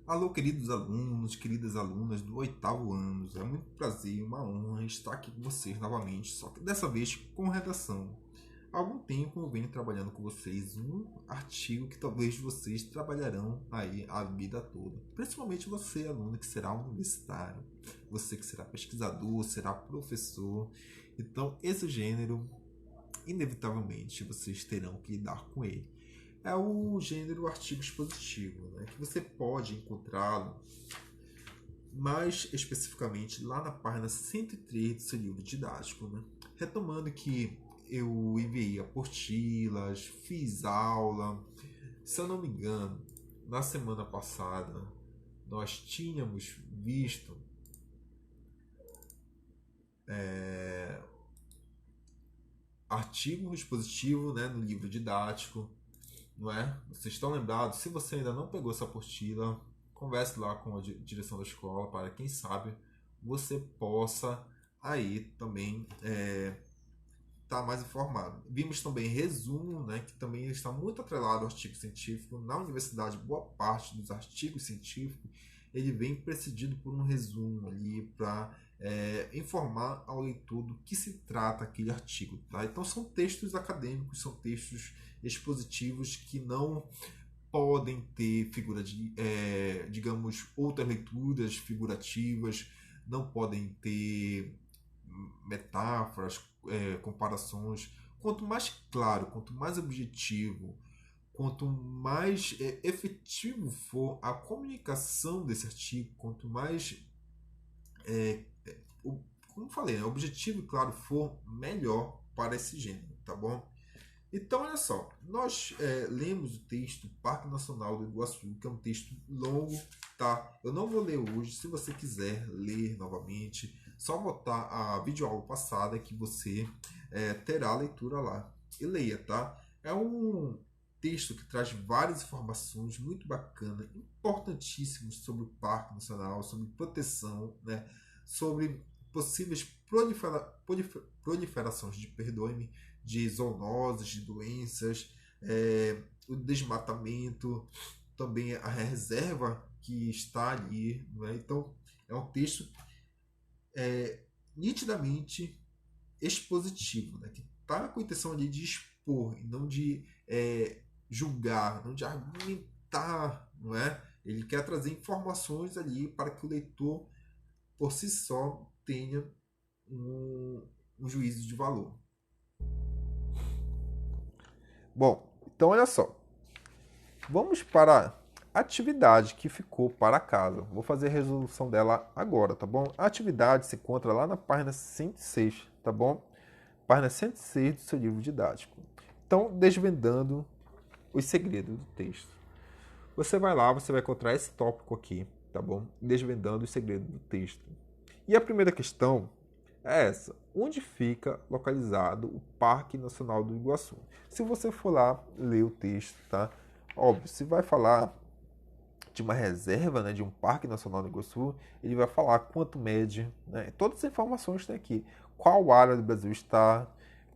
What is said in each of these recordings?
Alô, queridos alunos, queridas alunas do oitavo ano. É muito prazer e uma honra estar aqui com vocês novamente, só que dessa vez com redação. Há algum tempo eu venho trabalhando com vocês um artigo que talvez vocês trabalharão aí a vida toda. Principalmente você, aluno que será universitário, você que será pesquisador, será professor. Então, esse gênero, inevitavelmente, vocês terão que lidar com ele. É o gênero artigo expositivo, né? Que você pode encontrá-lo mais especificamente lá na página 103 do seu livro didático. Né? Retomando que eu enviei apostilas, fiz aula. Se eu não me engano, na semana passada nós tínhamos visto artigo expositivo, né, no livro didático, não é? Vocês estão lembrados? Se você ainda não pegou essa apostila, converse lá com a direção da escola para, quem sabe, você possa aí também estar mais informado. Vimos também resumo, né, que também está muito atrelado ao artigo científico. Na universidade, boa parte dos artigos científicos ele vem precedido por um resumo ali para informar ao leitor do que se trata aquele artigo. Tá? Então são textos acadêmicos, são textos expositivos que não podem ter figura de, digamos, outras leituras figurativas, não podem ter metáforas, comparações. Quanto mais claro, quanto mais objetivo, quanto mais efetivo for a comunicação desse artigo, quanto mais, como falei, objetivo e claro for, melhor para esse gênero, tá bom? Então, olha só, nós lemos o texto Parque Nacional do Iguaçu, que é um texto longo, tá? Eu não vou ler hoje, se você quiser ler novamente, só voltar a videoaula passada que você terá a leitura lá e leia, tá? É um texto que traz várias informações muito bacanas, importantíssimas sobre o Parque Nacional, sobre proteção, né? Sobre possíveis proliferações de zoonoses, de doenças, o desmatamento, também a reserva que está ali. Não é? Então, é um texto nitidamente expositivo, né? Que está com a intenção ali de expor, e não de julgar, não de argumentar, não é? Ele quer trazer informações ali para que o leitor, por si só, tenha um juízo de valor. Bom, então olha só. Vamos para a atividade que ficou para casa. Vou fazer a resolução dela agora, tá bom? A atividade se encontra lá na página 106, tá bom? Página 106 do seu livro didático. Então, desvendando os segredos do texto. Você vai lá, você vai encontrar esse tópico aqui, tá bom? Desvendando os segredos do texto. E a primeira questão é essa. Onde fica localizado o Parque Nacional do Iguaçu? Se você for lá ler o texto, tá? Óbvio, se vai falar de uma reserva, né, de um Parque Nacional do Iguaçu, ele vai falar quanto mede, né? Todas as informações tem aqui. Qual área do Brasil está,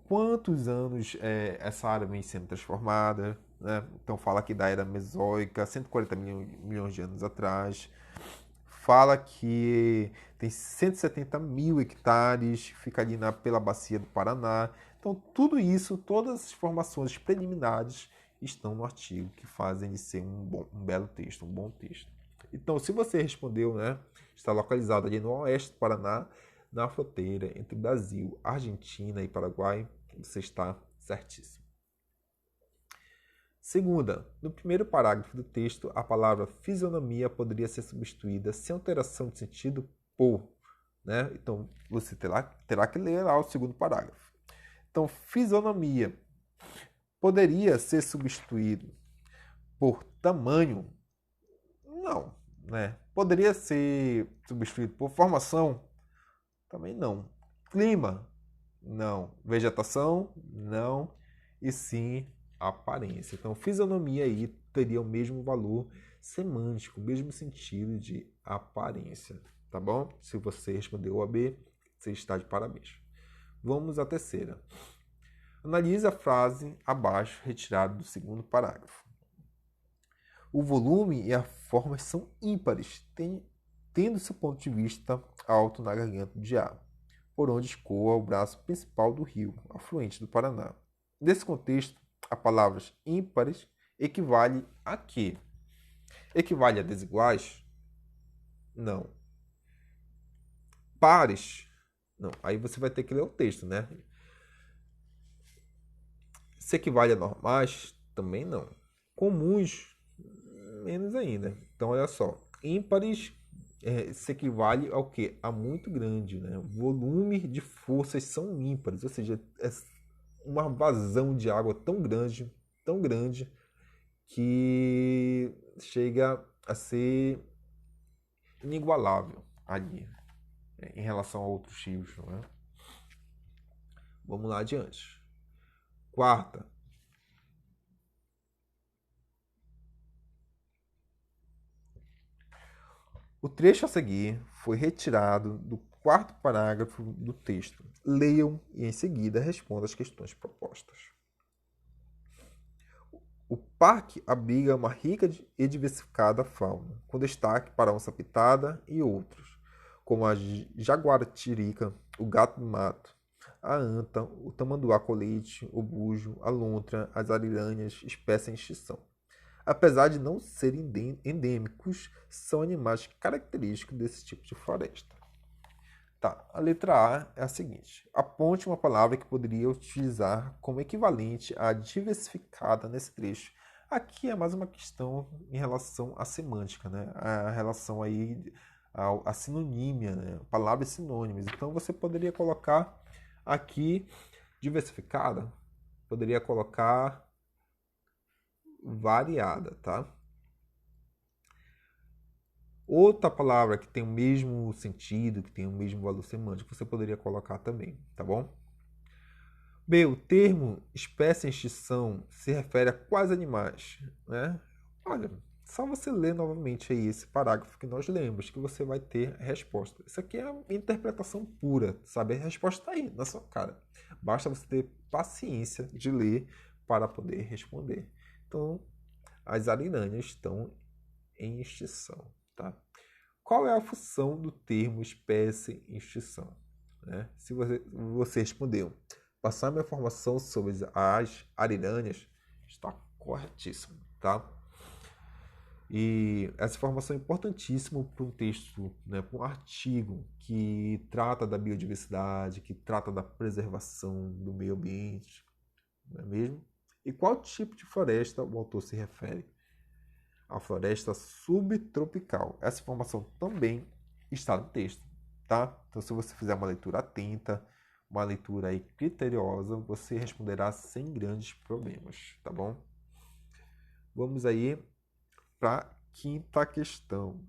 quantos anos essa área vem sendo transformada, né? Então fala aqui da era mesoica, 140 milhões de anos atrás. Fala que tem 170 mil hectares, fica ali pela bacia do Paraná. Então, tudo isso, todas as informações preliminares estão no artigo, que fazem de ser um belo texto, um bom texto. Então, se você respondeu, né, está localizado ali no oeste do Paraná, na fronteira entre Brasil, Argentina e Paraguai, você está certíssimo. Segunda, no primeiro parágrafo do texto, a palavra fisionomia poderia ser substituída sem alteração de sentido por, né? Então, você terá que ler lá o segundo parágrafo. Então, fisionomia poderia ser substituído por tamanho? Não, né? Poderia ser substituído por formação? Também não. Clima? Não. Vegetação? Não. E sim aparência. Então, fisionomia aí teria o mesmo valor semântico, o mesmo sentido de aparência, tá bom? Se você respondeu A, B, você está de parabéns. Vamos à terceira. Analise a frase abaixo retirada do segundo parágrafo. O volume e a formas são ímpares, tendo seu ponto de vista alto na garganta de A, por onde escoa o braço principal do rio, afluente do Paraná. Nesse contexto, a palavras ímpares equivale a quê? Equivale a desiguais? Não. Pares? Não. Aí você vai ter que ler o texto, né? Se equivale a normais? Também não. Comuns? Menos ainda. Então, olha só. Ímpares se equivale ao quê? A muito grande, né? O volume de forças são ímpares, ou seja, é uma vazão de água tão grande, que chega a ser inigualável ali, em relação a outros rios, não é? Vamos lá adiante. Quarta. O trecho a seguir foi retirado do quarto parágrafo do texto. Leiam e em seguida respondam as questões propostas. O parque abriga uma rica e diversificada fauna, com destaque para a onça-pitada e outros, como a jaguatirica, o gato-mato, a anta, o tamanduá-colete, o bujo, a lontra, as ariranhas, espécie em extinção. Apesar de não serem endêmicos, são animais característicos desse tipo de floresta. Tá, a letra A é a seguinte. Aponte uma palavra que poderia utilizar como equivalente à diversificada nesse trecho. Aqui é mais uma questão em relação à semântica, né? A relação aí à sinonímia, né? Palavras sinônimas. Então você poderia colocar aqui diversificada, poderia colocar variada, tá? Outra palavra que tem o mesmo sentido, que tem o mesmo valor semântico, você poderia colocar também, tá bom? B, o termo espécie em extinção se refere a quais animais, né? Olha, só você ler novamente aí esse parágrafo que nós lemos, que você vai ter a resposta. Isso aqui é a interpretação pura, sabe? A resposta está aí, na sua cara. Basta você ter paciência de ler para poder responder. Então, as ariranhas estão em extinção, tá? Qual é a função do termo espécie em extinção? Né? Se você respondeu, passar minha informação sobre as ariranhas, está corretíssimo, tá? E essa informação é importantíssima para um texto, né, para um artigo que trata da biodiversidade, que trata da preservação do meio ambiente, não é mesmo? E qual tipo de floresta o autor se refere? A floresta subtropical. Essa informação também está no texto, tá? Então, se você fizer uma leitura atenta, uma leitura aí criteriosa, você responderá sem grandes problemas, tá bom? Vamos aí para a quinta questão.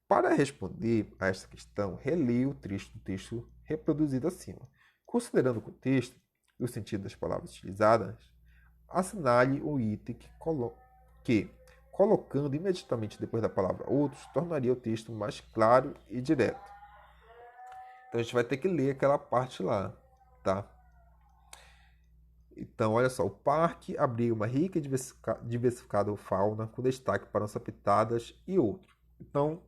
Para responder a esta questão, releia o trecho do texto reproduzido acima. Considerando o contexto e o sentido das palavras utilizadas, assinale o item que colocando imediatamente depois da palavra outros, tornaria o texto mais claro e direto. Então a gente vai ter que ler aquela parte lá, tá? Então, olha só, o parque abriga uma rica e diversificada fauna, com destaque para onças-pitadas e outros. Então,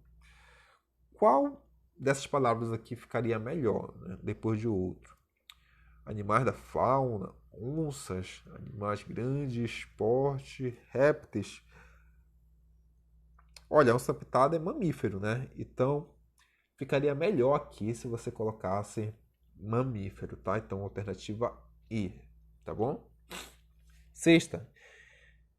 qual dessas palavras aqui ficaria melhor, né, depois de outro? Animais da fauna, onças, animais grandes, porte, répteis. Olha, a onça-pitada é mamífero, né? Então, ficaria melhor aqui se você colocasse mamífero, tá? Então, alternativa I, tá bom? Sexta.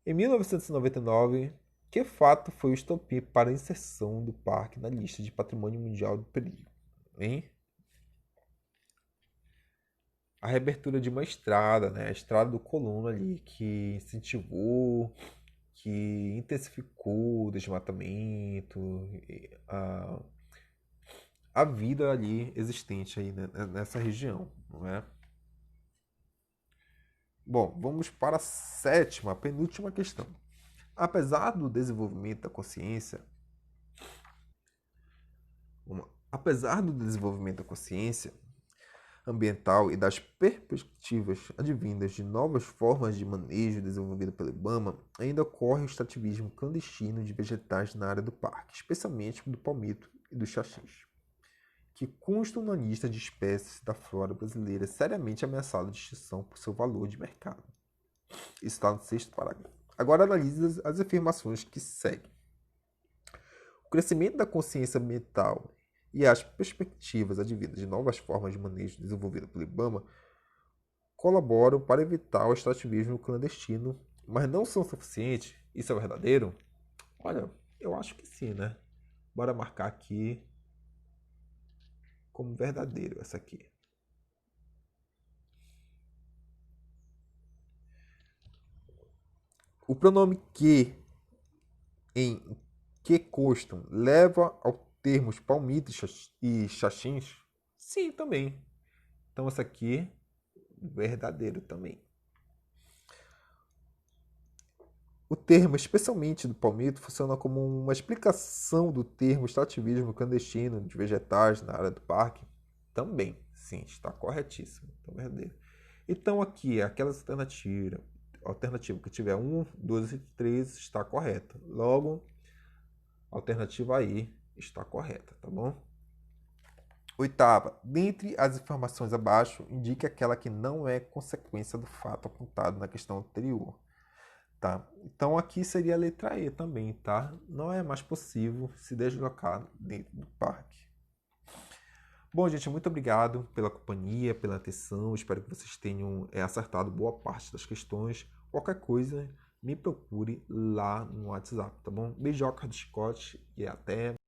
Em 1999, que fato foi o estopim para a inserção do parque na lista de Patrimônio Mundial do Período? Hein? A reabertura de uma estrada, né? A estrada do colono ali, que incentivou, que intensificou o desmatamento, a vida ali existente aí, né, nessa região, não é? Bom, vamos para a sétima, penúltima questão. Apesar do desenvolvimento da consciência, apesar do desenvolvimento da consciência, ambiental e das perspectivas advindas de novas formas de manejo desenvolvidas pelo IBAMA, ainda ocorre o extrativismo clandestino de vegetais na área do parque, especialmente do palmito e do xaxix, que constam na lista de espécies da flora brasileira seriamente ameaçadas de extinção por seu valor de mercado. Isso está no 6º parágrafo. Agora analise as afirmações que seguem. O crescimento da consciência ambiental e as perspectivas advindas de novas formas de manejo desenvolvidas pelo IBAMA colaboram para evitar o extrativismo clandestino, mas não são suficientes. Isso é verdadeiro? Olha, eu acho que sim, né? Bora marcar aqui como verdadeiro essa aqui. O pronome que em que constam leva ao termos palmito e xaxins? Sim, também. Então essa aqui verdadeiro também. O termo, especialmente do palmito, funciona como uma explicação do termo extrativismo clandestino de vegetais na área do parque? Também, sim, está corretíssimo. Então, verdadeiro. Então, aqui, aquelas alternativa que tiver 1, 2 e 3 está correta. Logo, a alternativa aí está correta, tá bom? 8ª, dentre as informações abaixo, indique aquela que não é consequência do fato apontado na questão anterior. Tá? Então aqui seria a letra E também, tá? Não é mais possível se deslocar dentro do parque. Bom, gente, muito obrigado pela companhia, pela atenção. Espero que vocês tenham acertado boa parte das questões. Qualquer coisa, me procure lá no WhatsApp, tá bom? Beijoca do chicote e até